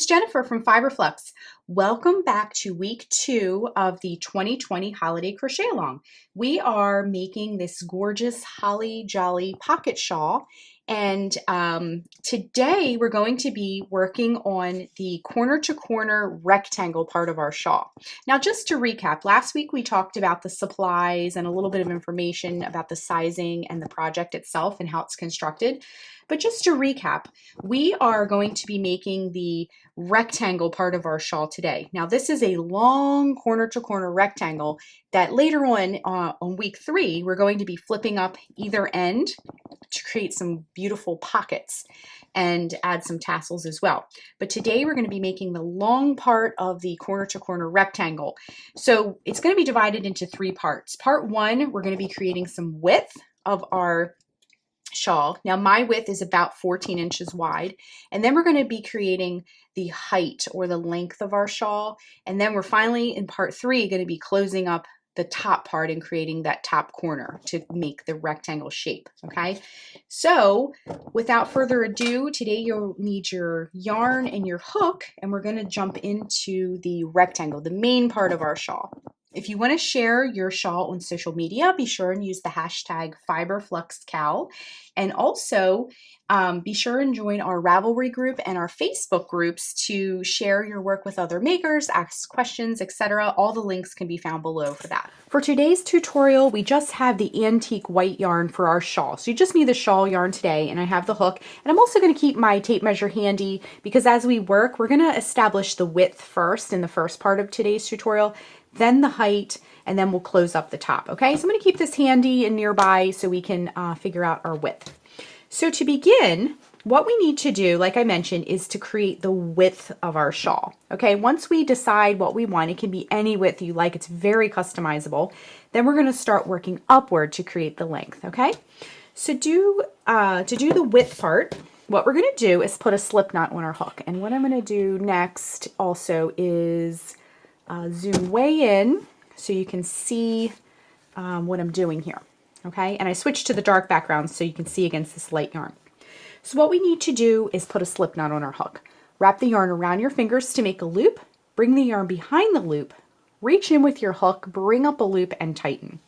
it's Jennifer from Flux. Welcome back to week 2 of the 2020 Holiday Crochet Along. We are making this gorgeous holly jolly pocket shawl, and today we're going to be working on the corner to corner rectangle part of our shawl. Now, just to recap, last week we talked about the supplies and a little bit of information about the sizing and the project itself and how it's constructed. But just to recap, we are going to be making the rectangle part of our shawl today. Now, this is a long corner to corner rectangle that later on week 3, we're going to be flipping up either end to create some beautiful pockets and add some tassels as well. But today we're going to be making the long part of the corner to corner rectangle. So it's going to be divided into 3 parts. Part 1, we're going to be creating some width of our shawl. Now my width is about 14 inches wide, and then we're going to be creating the height or the length of our shawl, and then we're finally in part 3 going to be closing up the top part and creating that top corner to make the rectangle shape. Okay, so without further ado, today you'll need your yarn and your hook, and we're going to jump into the rectangle, the main part of our shawl. If you want to share your shawl on social media, be sure and use the hashtag FiberFluxCal. And also be sure and join our Ravelry group and our Facebook groups to share your work with other makers, ask questions, etc. All the links can be found below for that. For today's tutorial, we just have the antique white yarn for our shawl. So you just need the shawl yarn today, and I have the hook. And I'm also going to keep my tape measure handy because as we work, we're going to establish the width first in the first part of today's tutorial, then the height, and then we'll close up the top. Okay, so I'm going to keep this handy and nearby so we can figure out our width. So to begin, what we need to do, like I mentioned, is to create the width of our shawl. Okay, once we decide what we want, it can be any width you like, it's very customizable, then we're going to start working upward to create the length. Okay, so to do the width part, what we're going to do is put a slip knot on our hook. And what I'm going to do next also is zoom way in so you can see what I'm doing here. Okay, and I switched to the dark background so you can see against this light yarn. So what we need to do is put a slip knot on our hook. Wrap the yarn around your fingers to make a loop, bring the yarn behind the loop, reach in with your hook, bring up a loop, and tighten.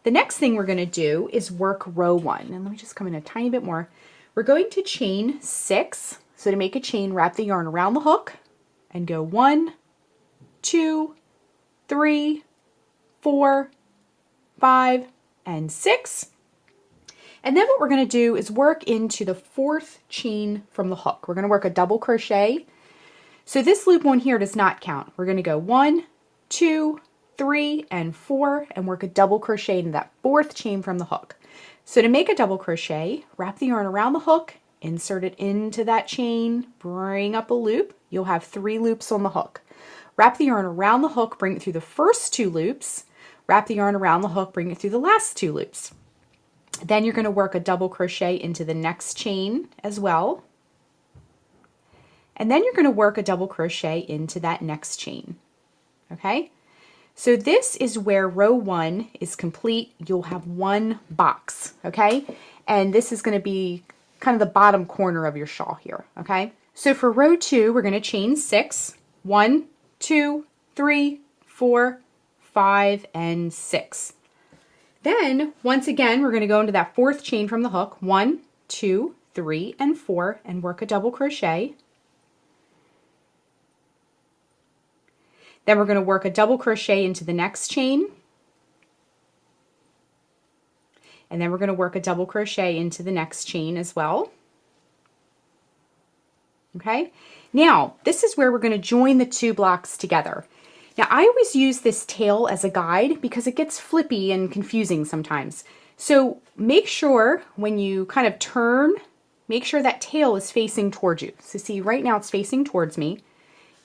The next thing we're going to do is work row 1. And let me just come in a tiny bit more. We're going to chain 6. So to make a chain, wrap the yarn around the hook and go 1, 2, 3, 4, 5, and 6. And then what we're going to do is work into the 4th chain from the hook. We're going to work a double crochet. So this loop one here does not count. We're going to go 1, 2, 3, and 4 and work a double crochet into that 4th chain from the hook. So to make a double crochet, wrap the yarn around the hook, insert it into that chain, bring up a loop. You'll have 3 loops on the hook. Wrap the yarn around the hook, bring it through the first 2 loops, wrap the yarn around the hook, bring it through the last 2 loops. Then you're going to work a double crochet into the next chain as well. And then you're going to work a double crochet into that next chain. Okay? So this is where row 1 is complete. You'll have 1 box, okay? And this is going to be kind of the bottom corner of your shawl here, okay? So for row 2, we're going to chain 6. 1, 2, 3, 4, 5, and 6. Then, once again, we're going to go into that 4th chain from the hook. 1, 2, 3, and 4, and work a double crochet. Then we're going to work a double crochet into the next chain. And then we're going to work a double crochet into the next chain as well. Okay? Now, this is where we're going to join the 2 blocks together. Now, I always use this tail as a guide because it gets flippy and confusing sometimes. So make sure when you kind of turn, make sure that tail is facing towards you. So see, right now it's facing towards me,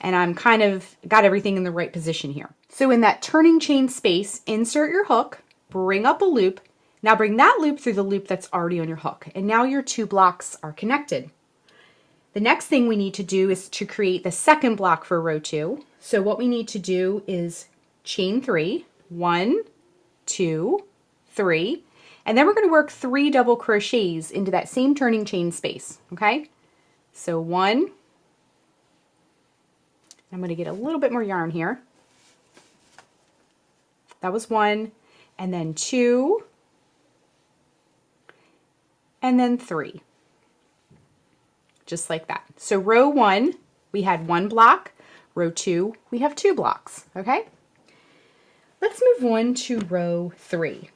and I'm kind of got everything in the right position here. So in that turning chain space, insert your hook, bring up a loop. Now bring that loop through the loop that's already on your hook. And now your 2 blocks are connected. The next thing we need to do is to create the second block for row 2. So what we need to do is chain 3, 1, 2, 3, and then we're going to work 3 double crochets into that same turning chain space, okay? So 1, I'm going to get a little bit more yarn here. That was 1, and then 2, and then 3. Just like that. So row 1, we had 1 block. Row 2, we have 2 blocks, okay? Let's move on to row 3.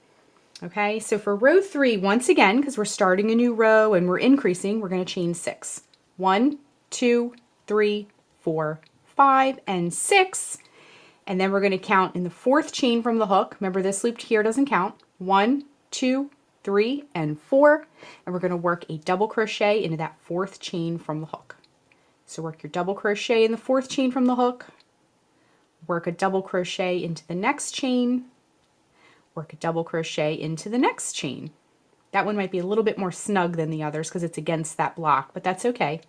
Okay, so for row 3, once again, because we're starting a new row and we're increasing, we're going to chain 6. 1, 2, 3, 4, 5, and 6. And then we're going to count in the 4th chain from the hook. Remember, this loop here doesn't count. 1, 2, 3, and 4. And we're going to work a double crochet into that 4th chain from the hook. So work your double crochet in the 4th chain from the hook. Work a double crochet into the next chain. Work a double crochet into the next chain. That one might be a little bit more snug than the others because it's against that block, but that's okay.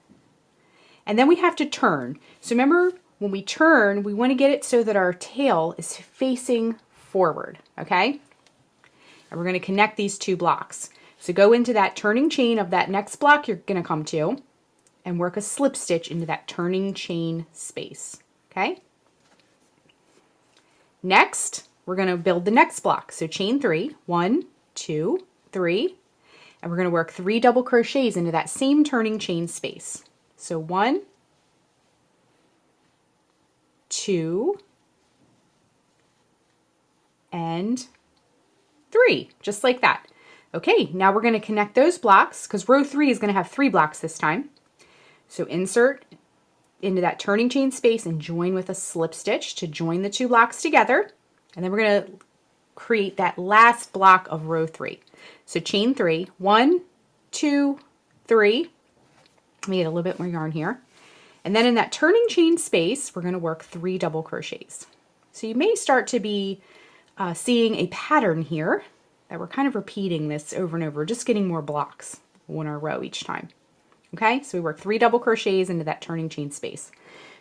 And then we have to turn. So remember, when we turn, we want to get it so that our tail is facing forward, okay? And we're going to connect these 2 blocks. So go into that turning chain of that next block you're going to come to and work a slip stitch into that turning chain space, okay? Next, we're going to build the next block. So chain 3, 1, 2, 3, and we're going to work 3 double crochets into that same turning chain space. So 1, 2, and 3, just like that. Okay, now we're going to connect those blocks because row 3 is going to have 3 blocks this time. So insert into that turning chain space and join with a slip stitch to join the 2 blocks together. And then we're going to create that last block of row 3. So chain 3, 1, 2, 3. Let me get a little bit more yarn here. And then in that turning chain space, we're going to work 3 double crochets. So you may start to be seeing a pattern here that we're kind of repeating this over and over, just getting more blocks in our row each time. Okay, so we work 3 double crochets into that turning chain space.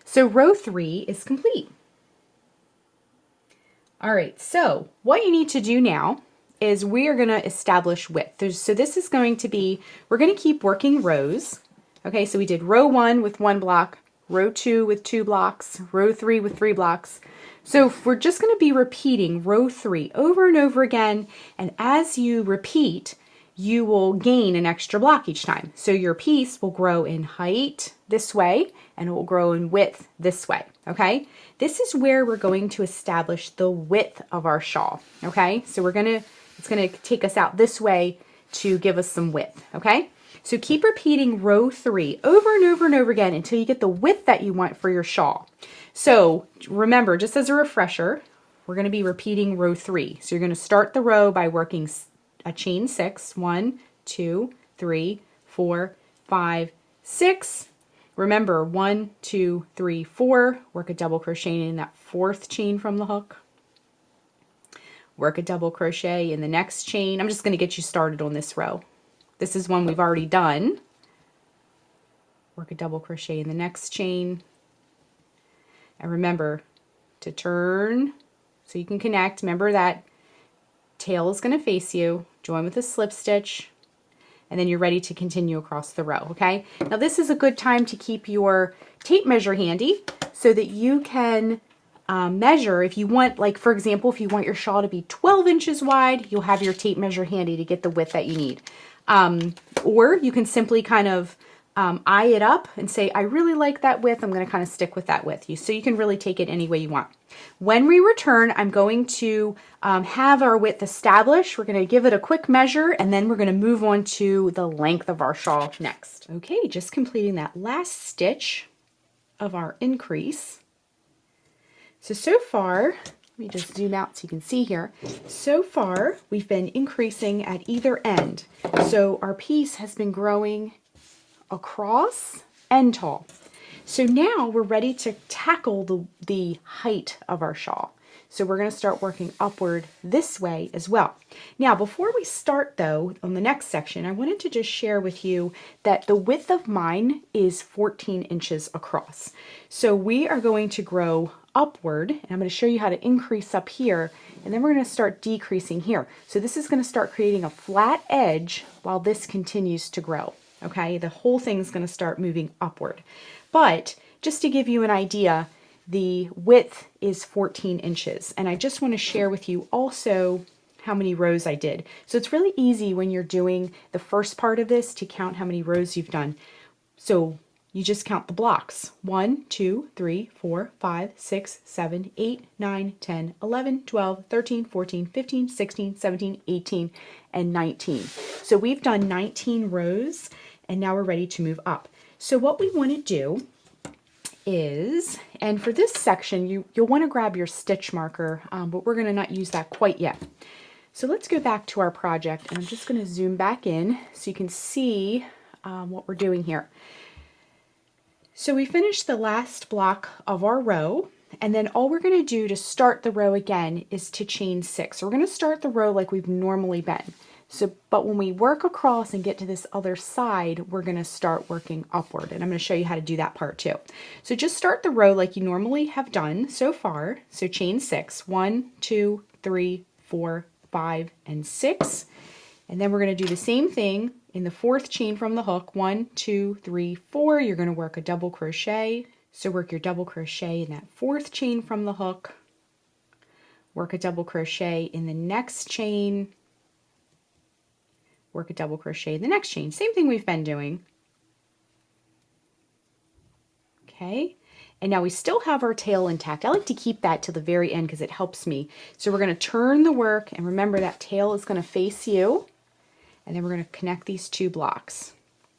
So row 3 is complete. All right, so what you need to do now is we are going to establish width. So this is going to be, we're going to keep working rows. Okay, so we did row 1 with 1 block, row 2 with 2 blocks, row 3 with 3 blocks. So we're just going to be repeating row 3 over and over again, and as you repeat, you will gain an extra block each time. So your piece will grow in height this way, and it will grow in width this way, okay? This is where we're going to establish the width of our shawl, okay? So it's gonna take us out this way to give us some width, okay? So keep repeating row 3 over and over and over again until you get the width that you want for your shawl. So remember, just as a refresher, we're gonna be repeating row 3. So you're gonna start the row by working a chain 6, 1, 2, 3, 4, 5, 6. Remember, 1, 2, 3, 4, work a double crochet in that 4th chain from the hook. Work a double crochet in the next chain. I'm just going to get you started on this row. This is one we've already done. Work a double crochet in the next chain. And remember to turn so you can connect. Remember that tail is going to face you. Join with a slip stitch. And then you're ready to continue across the row, okay? Now this is a good time to keep your tape measure handy so that you can measure if you want, like for example, if you want your shawl to be 12 inches wide, you'll have your tape measure handy to get the width that you need. Or you can simply kind of eye it up and say, I really like that width, I'm gonna kind of stick with that width. So you can really take it any way you want. When we return, I'm going to have our width established. We're gonna give it a quick measure and then we're gonna move on to the length of our shawl next. Okay, just completing that last stitch of our increase. So far, let me just zoom out so you can see here. So far, we've been increasing at either end. So our piece has been growing across and tall. So now we're ready to tackle the height of our shawl. So we're going to start working upward this way as well. Now, before we start though, on the next section, I wanted to just share with you that the width of mine is 14 inches across. So we are going to grow upward, and I'm going to show you how to increase up here, and then we're going to start decreasing here. So this is going to start creating a flat edge while this continues to grow. Okay, the whole thing's going to start moving upward. But just to give you an idea, the width is 14 inches. And I just want to share with you also how many rows I did. So it's really easy when you're doing the first part of this to count how many rows you've done. So you just count the blocks. 1, 2, 3, 4, 5, 6, 7, 8, 9, 10, 11, 12, 13, 14, 15, 16, 17, 18, and 19. So we've done 19 rows, and now we're ready to move up. So what we want to do is, and for this section, you'll want to grab your stitch marker, but we're going to not use that quite yet. So let's go back to our project, and I'm just going to zoom back in so you can see what we're doing here. So we finished the last block of our row, and then all we're going to do to start the row again is to chain 6. So we're going to start the row like we've normally been. But when we work across and get to this other side, we're going to start working upward, and I'm going to show you how to do that part too. So just start the row like you normally have done so far. So chain 6, 1, 2, 3, 4, 5, and 6. And then we're going to do the same thing in the 4th chain from the hook. 1, 2, 3, 4. You're going to work a double crochet. So work your double crochet in that 4th chain from the hook. Work a double crochet in the next chain. Work a double crochet in the next chain. Same thing we've been doing. Okay. And now we still have our tail intact. I like to keep that to the very end because it helps me. So we're going to turn the work, and remember that tail is going to face you. And then we're going to connect these 2 blocks.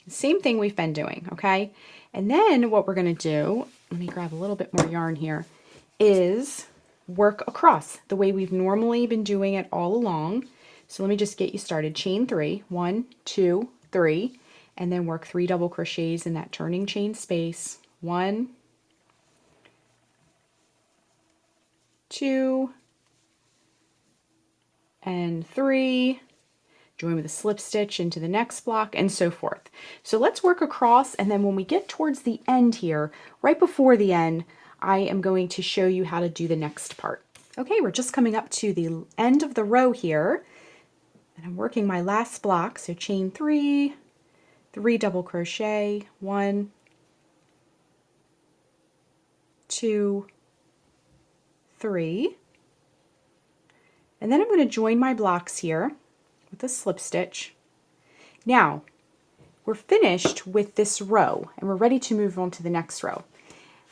Same thing we've been doing, okay? And then what we're going to do, let me grab a little bit more yarn here, is work across the way we've normally been doing it all along. So let me just get you started. Chain 3, 1, 2, 3, and then work 3 double crochets in that turning chain space. 1, 2, and 3. Join with a slip stitch into the next block, and so forth. So let's work across, and then when we get towards the end here, right before the end, I am going to show you how to do the next part. Okay, we're just coming up to the end of the row here, and I'm working my last block. So chain 3, 3 double crochet, 1, 2, 3, and then I'm going to join my blocks here with a slip stitch. Now we're finished with this row, and we're ready to move on to the next row.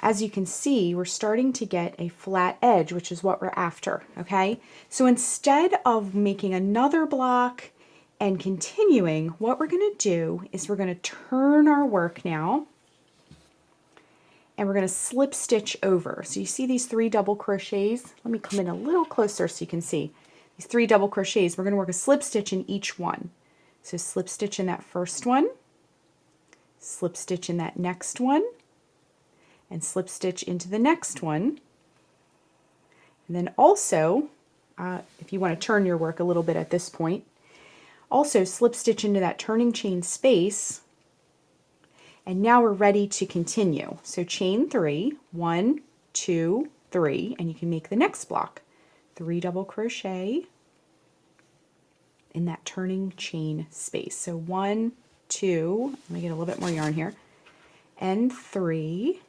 As you can see, we're starting to get a flat edge, which is what we're after, okay? So instead of making another block and continuing, what we're going to do is we're going to turn our work now, and we're going to slip stitch over. So you see these 3 double crochets? Let me come in a little closer so you can see. These 3 double crochets, we're going to work a slip stitch in each one. So slip stitch in that first one, slip stitch in that next one, and slip stitch into the next one. And then also, if you want to turn your work a little bit at this point, also slip stitch into that turning chain space. And now we're ready to continue. So chain 3, 1, 2, 3, and you can make the next block. 3 double crochet in that turning chain space. So 1, 2, let me get a little bit more yarn here, and 3.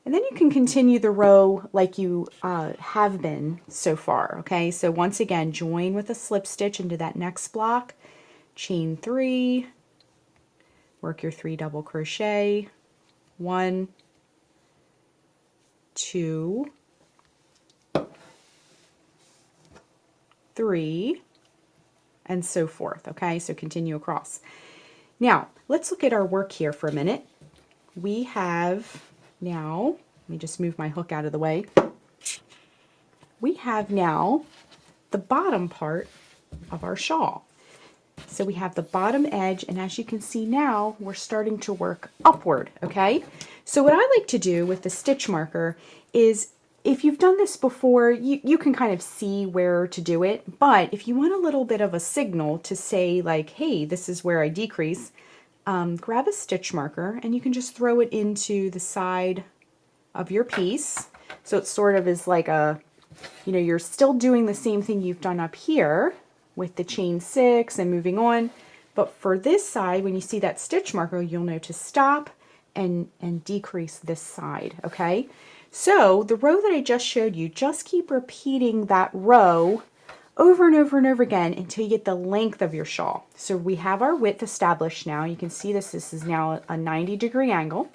And then you can continue the row like you have been so far, okay? So once again, join with a slip stitch into that next block, chain 3, work your 3 double crochet, 1, 2, 3, and so forth, okay? So continue across. Now, let's look at our work here for a minute. We have now, let me just move my hook out of the way. We have now the bottom part of our shawl. So we have the bottom edge, and as you can see now, we're starting to work upward, okay? So what I like to do with the stitch marker is, if you've done this before, you can kind of see where to do it, but if you want a little bit of a signal to say like, hey, this is where I decrease, grab a stitch marker and you can just throw it into the side of your piece. So it sort of is like a, you're still doing the same thing you've done up here with the chain 6 and moving on, but for this side, when you see that stitch marker, you'll know to stop, and decrease this side, okay? So the row that I just showed you, just keep repeating that row over and over and over again until you get the length of your shawl. So we have our width established now. You can see this is now a 90-degree angle.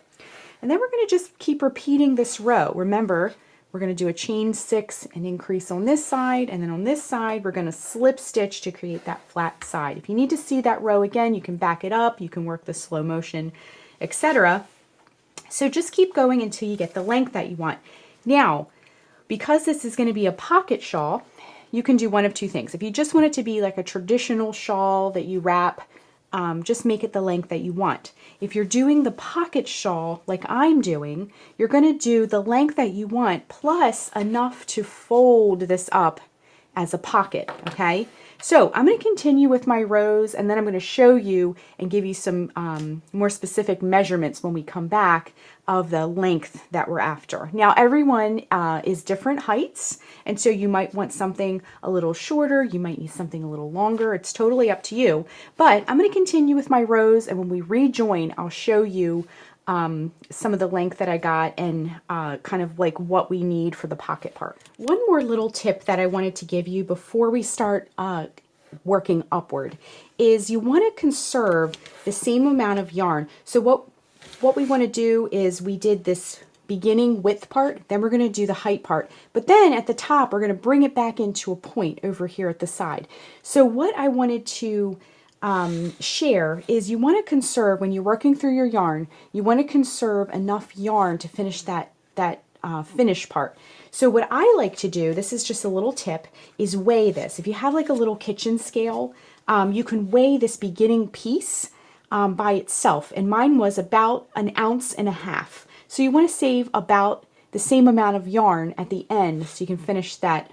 And then we're going to just keep repeating this row. Remember, we're going to do a chain 6 and increase on this side, and then on this side we're going to slip stitch to create that flat side. If you need to see that row again, you can back it up, you can work the slow motion, etc. So just keep going until you get the length that you want. Now, because this is going to be a pocket shawl, you can do one of two things. If you just want it to be like a traditional shawl that you wrap, just make it the length that you want. If you're doing the pocket shawl like I'm doing, you're going to do the length that you want plus enough to fold this up as a pocket, okay? So I'm going to continue with my rows, and then I'm going to show you and give you some more specific measurements when we come back of the length that we're after. Now everyone is different heights, and so you might want something a little shorter, you might need something a little longer. It's totally up to you, but I'm going to continue with my rows, and when we rejoin, I'll show you some of the length that I got and kind of like what we need for the pocket part. One more little tip that I wanted to give you before we start working upward is you want to conserve the same amount of yarn. So what we want to do is we did this beginning width part, then we're going to do the height part, but then at the top we're going to bring it back into a point over here at the side. So what I wanted to share is you want to conserve, when you're working through your yarn, you want to conserve enough yarn to finish that finished part. So what I like to do, this is just a little tip, is weigh this. If you have like a little kitchen scale, you can weigh this beginning piece by itself, and mine was about 1.5 ounces. So you want to save about the same amount of yarn at the end so you can finish that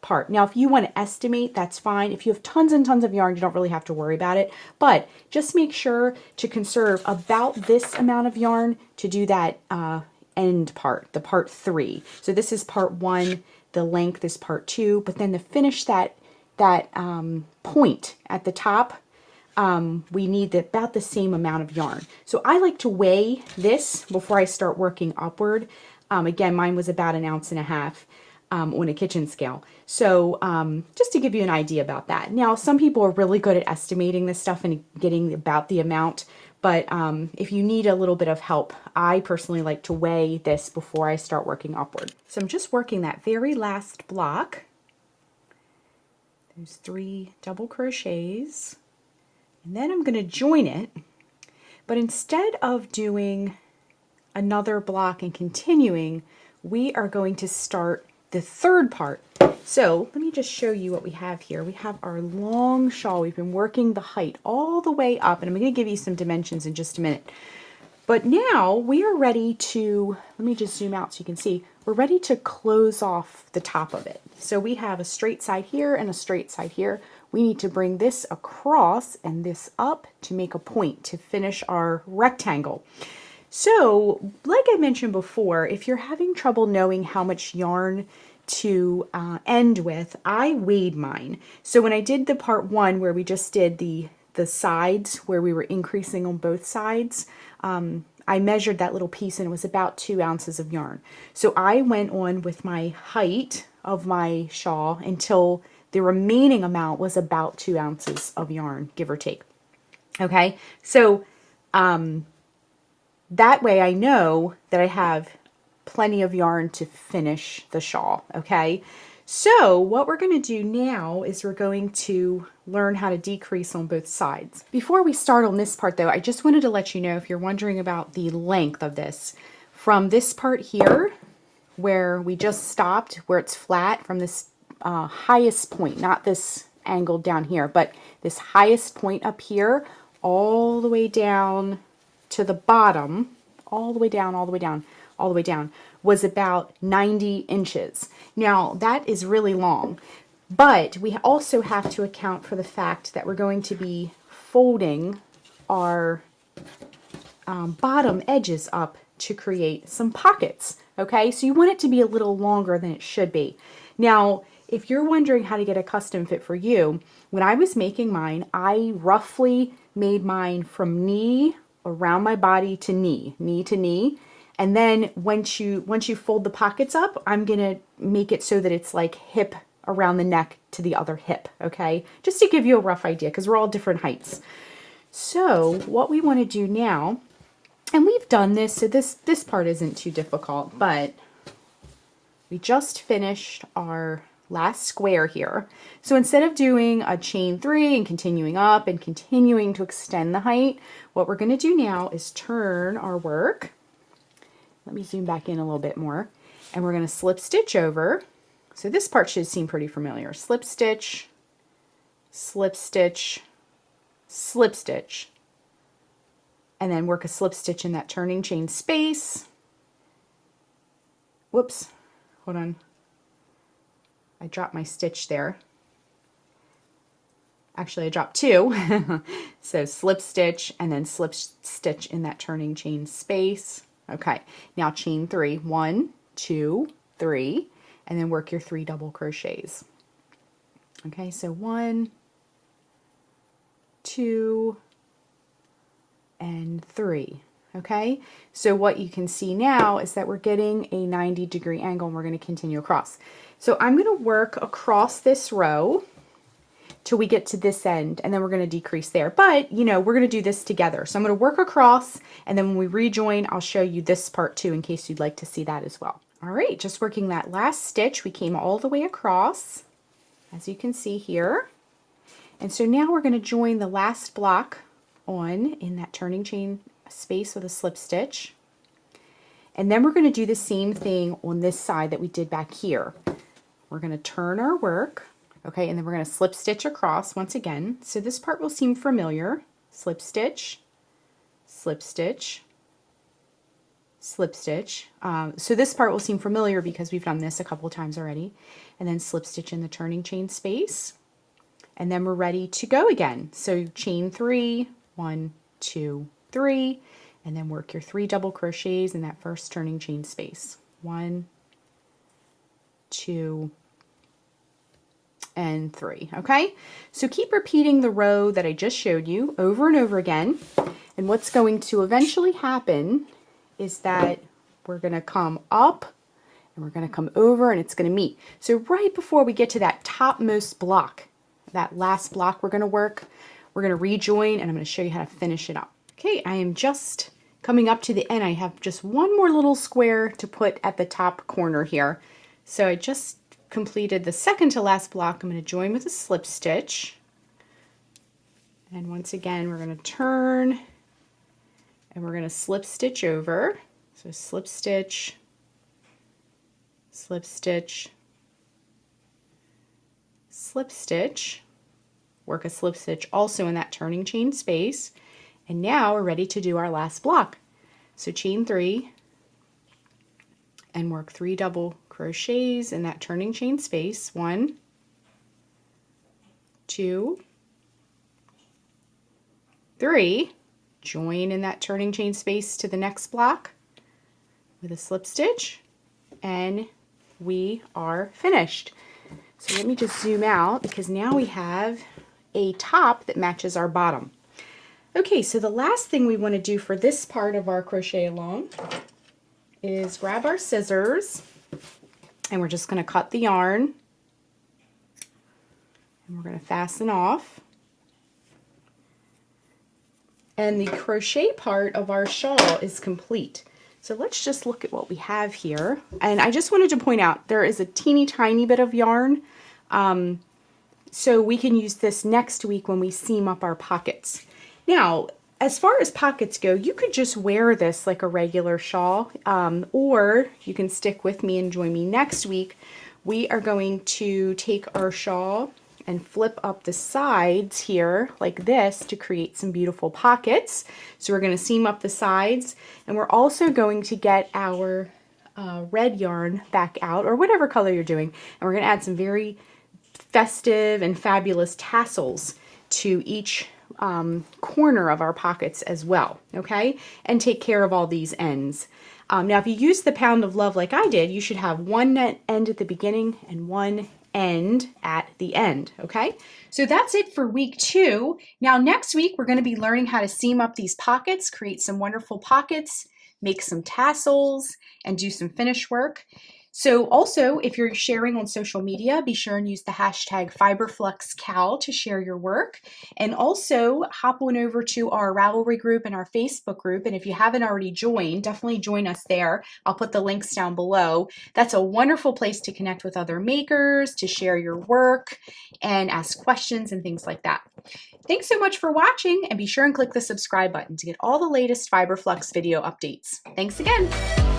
part. Now, if you want to estimate, that's fine. If you have tons and tons of yarn, you don't really have to worry about it, but just make sure to conserve about this amount of yarn to do that end part, the part 3. So this is part 1, the length is part 2, but then to finish that point at the top, we need about the same amount of yarn. So I like to weigh this before I start working upward. Again, mine was about 1.5 ounces. On a kitchen scale. So just to give you an idea about that. Now, some people are really good at estimating this stuff and getting about the amount, but if you need a little bit of help, I personally like to weigh this before I start working upward. So I'm just working that very last block. There's 3 double crochets, and then I'm going to join it, but instead of doing another block and continuing, we are going to start the third part. So let me just show you what we have here. We have our long shawl. We've been working the height all the way up, and I'm going to give you some dimensions in just a minute. But now we are ready to, let me just zoom out so you can see, we're ready to close off the top of it. So we have a straight side here and a straight side here. We need to bring this across and this up to make a point to finish our rectangle. So, like I mentioned before, if you're having trouble knowing how much yarn to end with, I weighed mine. So when I did the part 1 where we just did the sides where we were increasing on both sides, I measured that little piece and it was about 2 ounces of yarn. So I went on with my height of my shawl until the remaining amount was about 2 ounces of yarn, give or take. Okay, so that way I know that I have plenty of yarn to finish the shawl, okay? So what we're going to do now is we're going to learn how to decrease on both sides. Before we start on this part though, I just wanted to let you know, if you're wondering about the length of this, from this part here, where we just stopped, where it's flat, from this highest point, not this angle down here, but this highest point up here, all the way down to the bottom, all the way down, all the way down, all the way down, was about 90 inches. Now that is really long, but we also have to account for the fact that we're going to be folding our bottom edges up to create some pockets. Okay, so you want it to be a little longer than it should be. Now, if you're wondering how to get a custom fit for you, when I was making mine, I roughly made mine from knee around my body to knee to knee. And then once you fold the pockets up, I'm gonna make it so that it's like hip around the neck to the other hip, okay? Just to give you a rough idea, because we're all different heights. So what we want to do now, and we've done this, so this part isn't too difficult, but we just finished our last square here. So instead of doing a chain 3 and continuing up and continuing to extend the height, what we're going to do now is turn our work. Let me zoom back in a little bit more. And we're going to slip stitch over. So this part should seem pretty familiar. Slip stitch, slip stitch, slip stitch, and then work a slip stitch in that turning chain space. Whoops, hold on. I dropped my stitch there. Actually, I dropped 2. So slip stitch and then slip stitch in that turning chain space. Okay, now chain 3, 1, 2, 3, and then work your 3 double crochets. Okay, so 1, 2, and 3. Okay, so what you can see now is that we're getting a 90-degree angle, and we're going to continue across. So I'm going to work across this row till we get to this end, and then we're going to decrease there. But, you know, we're going to do this together. So I'm going to work across, and then when we rejoin, I'll show you this part too, in case you'd like to see that as well. All right, just working that last stitch, we came all the way across, as you can see here. And so now we're going to join the last block on in that turning chain space with a slip stitch. And then we're going to do the same thing on this side that we did back here. We're going to turn our work, okay, and then we're going to slip stitch across once again. So this part will seem familiar. Slip stitch, slip stitch, slip stitch. So this part will seem familiar because we've done this a couple times already. And then slip stitch in the turning chain space. And then we're ready to go again. So chain 3, 1, 2, 3, and then work your 3 double crochets in that first turning chain space. 1, 2, and 3. Okay, so keep repeating the row that I just showed you over and over again. And what's going to eventually happen is that we're going to come up and we're going to come over and it's going to meet. So right before we get to that topmost block, that last block we're going to work, we're going to rejoin, and I'm going to show you how to finish it up. Okay, I am just coming up to the end. I have just one more little square to put at the top corner here. So I just completed the second to last block. I'm going to join with a slip stitch. And once again, we're going to turn and we're going to slip stitch over. So slip stitch, slip stitch, slip stitch, work a slip stitch also in that turning chain space. And now we're ready to do our last block. So chain 3 and work 3 double crochets in that turning chain space. 1, 2, 3. Join in that turning chain space to the next block with a slip stitch, and we are finished. So let me just zoom out because now we have a top that matches our bottom. Okay, so the last thing we want to do for this part of our crochet along is grab our scissors and we're just going to cut the yarn and we're going to fasten off. And the crochet part of our shawl is complete. So let's just look at what we have here. And I just wanted to point out there is a teeny tiny bit of yarn. So we can use this next week when we seam up our pockets. Now, as far as pockets go, you could just wear this like a regular shawl, or you can stick with me and join me next week. We are going to take our shawl and flip up the sides here like this to create some beautiful pockets. So we're going to seam up the sides, and we're also going to get our red yarn back out, or whatever color you're doing, and we're going to add some very festive and fabulous tassels to each corner of our pockets as well, okay? And take care of all these ends. Now if you use the pound of love like I did, you should have one end at the beginning and one end at the end, okay? So that's it for week 2. Now next week, we're gonna be learning how to seam up these pockets, create some wonderful pockets, make some tassels, and do some finish work. So also, if you're sharing on social media, be sure and use the hashtag FiberFluxCal to share your work. And also hop on over to our Ravelry group and our Facebook group. And if you haven't already joined, definitely join us there. I'll put the links down below. That's a wonderful place to connect with other makers, to share your work, and ask questions and things like that. Thanks so much for watching, and be sure and click the subscribe button to get all the latest FiberFlux video updates. Thanks again.